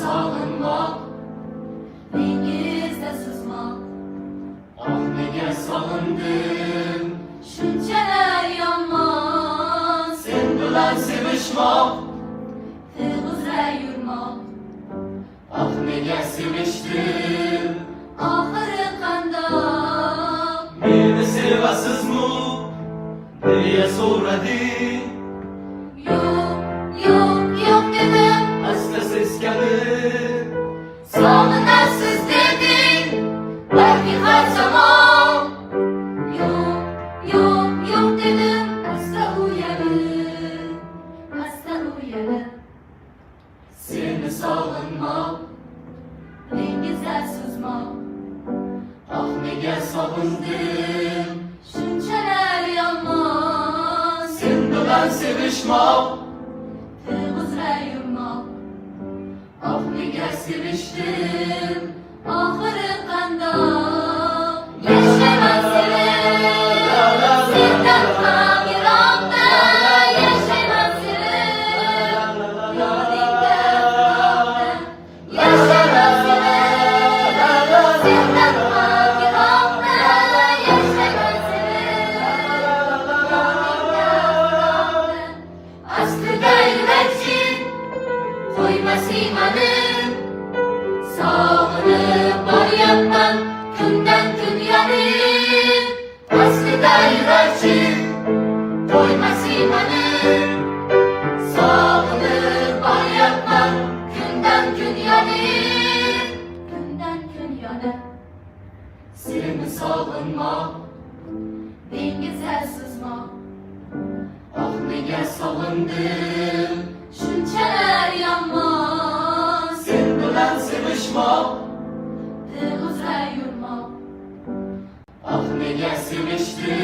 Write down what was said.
sağınmak, dengizde sızmak. Ah nege sağındım, şunçeler yanmak. Sen bilen sevişmak, tığızra yurmak. Ah nege seviştim, ahırı kandak. Meni sevasizmi diye so'radi. Yok dedim, Asta seskanib sog'inasiz deding, balki har zamon. Yok dedim, asta uyalib. Seni sog'inmoq, dengizda suzmoq. Ah nega sog'indim, shunchalar yomon. sen bilan sevishmoq. Tığızra yurmoq. Ah nega sevishdim, oxiri qandoq. Yashayman sevib, sendan ham yiroqda. Yashayman sevib, yoningda uzoqda. Yashayman sevib, sendan ham yiroqda. Yashayman sevib, yoningda uzoqda. Aslida yurakching qo'ymas imanim, sog'inib boryapman kundan kun yonib. Aslida yurakching qo'ymas imanim, sog'inib boryapman kundan kun yonib. Seni sog'inmoq, dengizda suzmoq. Ah nega sog'indim, shunchalar yomon. Sen bilan sevishmoq. Tığızra yurmoq. Ah nega sevishdim,